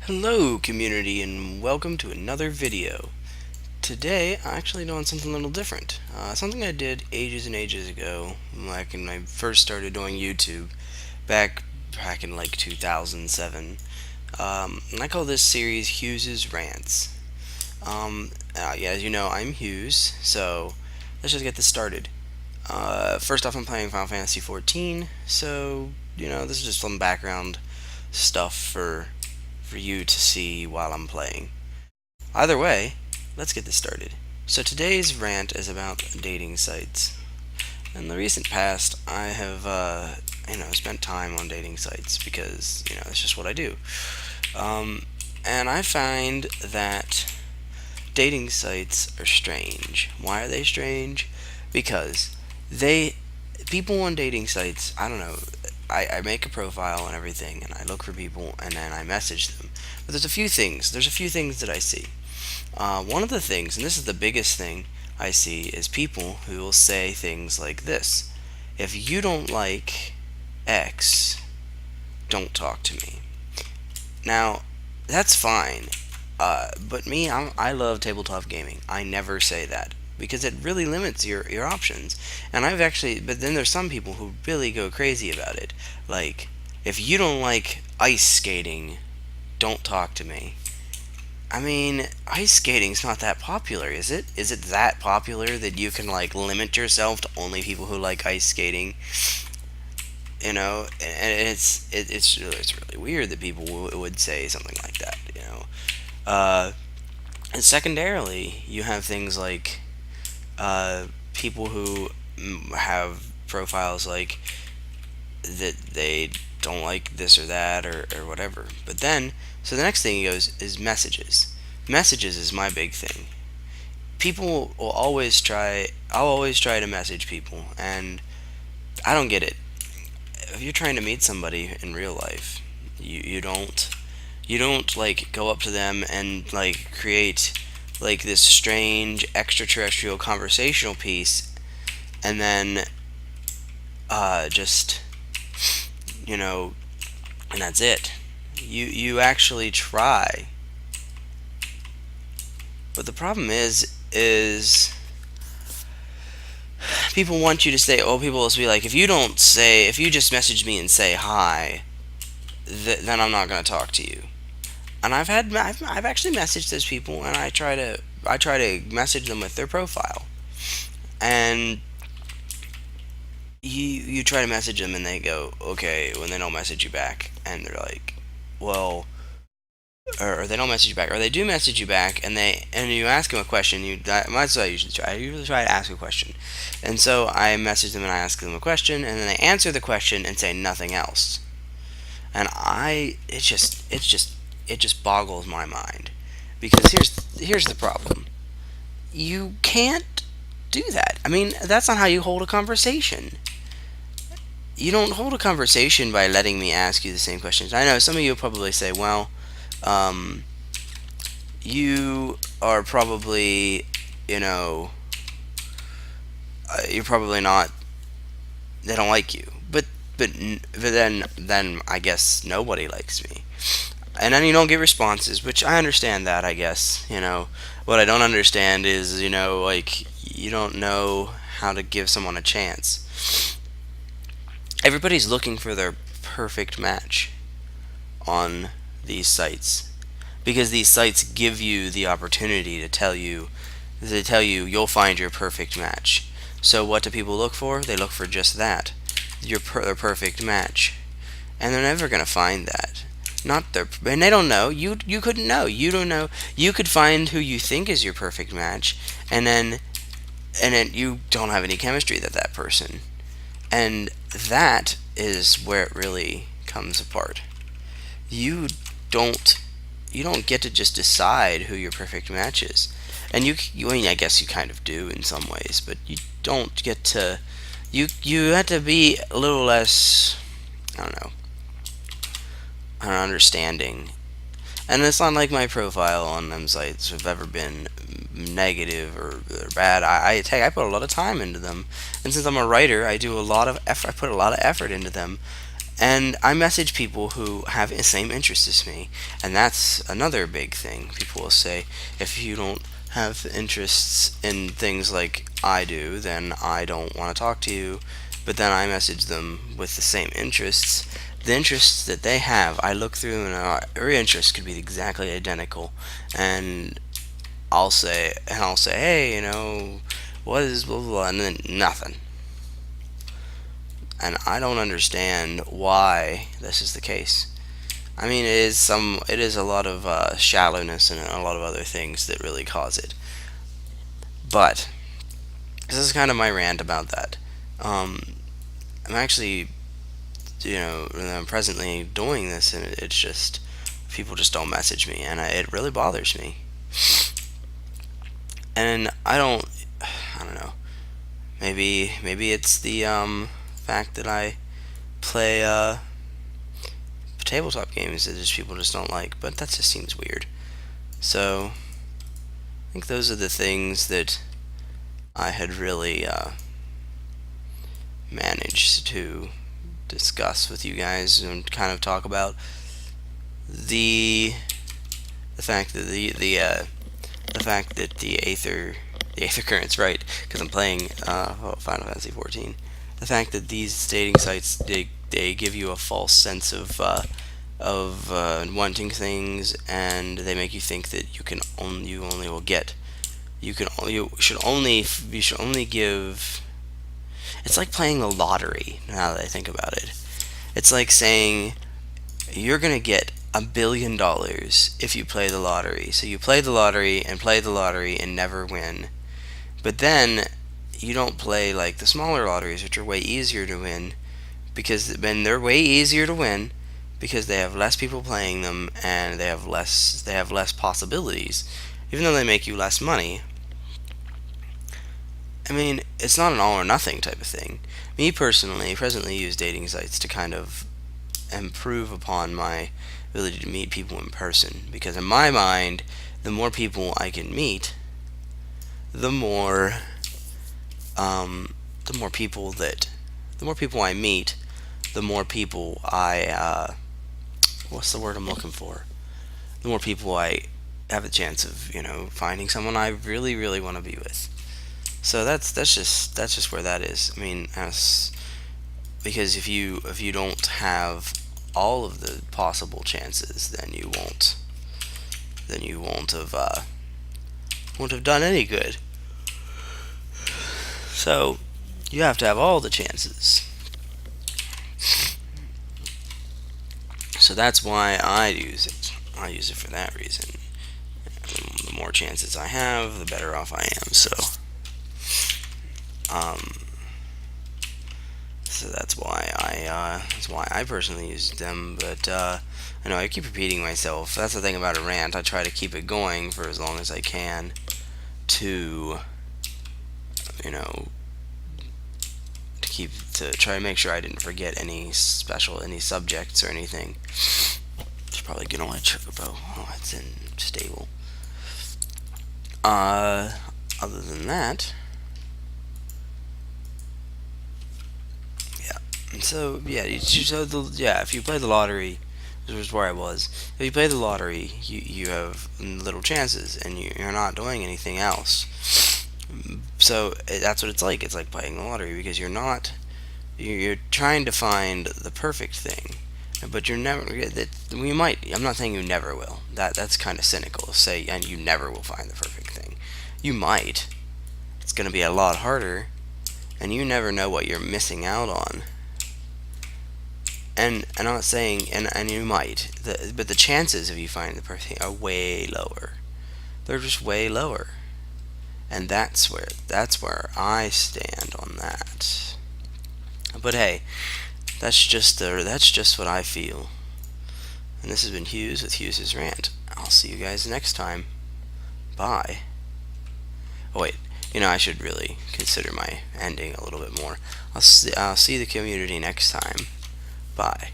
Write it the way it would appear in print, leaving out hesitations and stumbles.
Hello community and welcome to another video. Today I'm actually doing something a little different. Something I did ages and ages ago, like when I first started doing YouTube, back in like 2007. And I call this series Hughes' Rants. Yeah, as you know, I'm Hughes, so let's just get this started. First off, I'm playing Final Fantasy 14, so this is just some background stuff for you to see while I'm playing. Either way, let's get this started. So today's rant is about dating sites. In the recent past, I have spent time on dating sites because it's just what I do. Um, and I find that dating sites are strange. Why are they strange? Because they people on dating sites, I don't know. I make a profile and everything, and I look for people, and then I message them. But there's a few things. There's a few things that I see. One of the things, and this is the biggest thing I see, is people who will say things like this: "If you don't like X, don't talk to me." Now, that's fine. But me, I love tabletop gaming. I never say that because it really limits your options. And but then there's some people who really go crazy about it. Like, if you don't like ice skating, don't talk to me. I mean, ice skating's not that popular, is it? Is it that popular that you can like limit yourself to only people who like ice skating? And it's really weird that people would say something like that. Uh, and secondarily, you have things like people who have profiles like that they don't like this or that or whatever. But then, so the next thing he goes is messages. Messages is my big thing. People will always try. I'll always try to message people, and I don't get it. If you're trying to meet somebody in real life, you don't like go up to them and like create like this strange extraterrestrial conversational piece and then just you know and that's it. You actually try, but the problem is people want you to say, oh, people will be like, if you just message me and say hi, then I'm not going to talk to you. And I've actually messaged those people, and I try to message them with their profile, and you try to message them, and they go okay when they don't message you back, and they're like, well, or they don't message you back, or they do message you back, and you ask them a question. That's what I usually try. I usually try to ask a question, and so I message them and I ask them a question, and then they answer the question and say nothing else. And it just boggles my mind because here's the problem. You can't do that. I mean, that's not how you hold a conversation. You don't hold a conversation by letting me ask you the same questions. I know some of you will probably say, well, um, you are probably, you know, you're probably not. They don't like you, but then I guess nobody likes me. And then you don't get responses, which I understand that, I guess. What I don't understand is, like, you don't know how to give someone a chance. Everybody's looking for their perfect match on these sites because these sites give you the opportunity to tell you you'll find your perfect match. So what do people look for? They look for just that, their perfect match, and they're never gonna find that. Not their, and they don't know. You couldn't know. You don't know. You could find who you think is your perfect match, and then you don't have any chemistry with that person, and that is where it really comes apart. You don't you don't get to just decide who your perfect match is, and I mean, I guess you kind of do in some ways, but you don't get to. You have to be a little less. I don't know. Understanding. And it's not like my profile on them sites have ever been negative or bad. I put a lot of time into them, and since I'm a writer, I put a lot of effort into them. And I message people who have the same interests as me, and that's another big thing. People will say, if you don't have interests in things like I do, then I don't want to talk to you. But then I message them with the same interests. The interests that they have, I look through, and our interests could be exactly identical. And I'll say, hey, what is blah blah blah, and then nothing. And I don't understand why this is the case. I mean, it is a lot of shallowness and a lot of other things that really cause it. But this is kind of my rant about that. Um, I'm actually, I'm presently doing this, and it's just people just don't message me, and it really bothers me. And I don't know. Maybe it's the fact that I play tabletop games that just people just don't like, but that just seems weird. So I think those are the things that I had really managed to discuss with you guys and kind of talk about the the fact that the fact that the Aether current's right, because I'm playing Final Fantasy 14. The fact that these dating sites they give you a false sense of wanting things, and they make you think that you only will get you should only give. It's like playing the lottery. Now that I think about it, it's like saying you're gonna get $1 billion if you play the lottery. So you play the lottery and never win. But then you don't play like the smaller lotteries, which are way easier to win, because then they're way easier to win because they have less people playing them, and they have less possibilities, even though they make you less money. I mean, it's not an all or nothing type of thing. Me personally, presently use dating sites to kind of improve upon my ability to meet people in person, because in my mind, the more people I can meet, the more the more people that the more people I meet, the more people what's the word I'm looking for? The more people I have a chance of, finding someone I really, really want to be with. So that's just where that is. I mean, because if you don't have all of the possible chances, then you won't have done any good. So you have to have all the chances. So that's why I use it. I use it for that reason. The more chances I have, the better off I am. Um, so that's why I personally use them. But I know I keep repeating myself. That's the thing about a rant. I try to keep it going for as long as I can to you know to try to make sure I didn't forget any subjects or anything. It's probably gonna let Chocobo. Oh, it's in stable. Other than that, yeah. So yeah, if you play the lottery, this was where I was. If you play the lottery, you have little chances, and you're not doing anything else. So that's what it's like. It's like playing the lottery, because you're trying to find the perfect thing, but you're never. We might. I'm not saying you never will. That's kind of cynical to say, and you never will find the perfect thing. You might. It's going to be a lot harder, and you never know what you're missing out on. And I'm not saying, and you might, but the chances of you finding the perfect thing are way lower. They're just way lower, and that's where I stand on that. But hey, that's just what I feel. And this has been Hughes with Hughes' Rant. I'll see you guys next time. Bye. Oh wait, I should really consider my ending a little bit more. I'll see the community next time. Bye.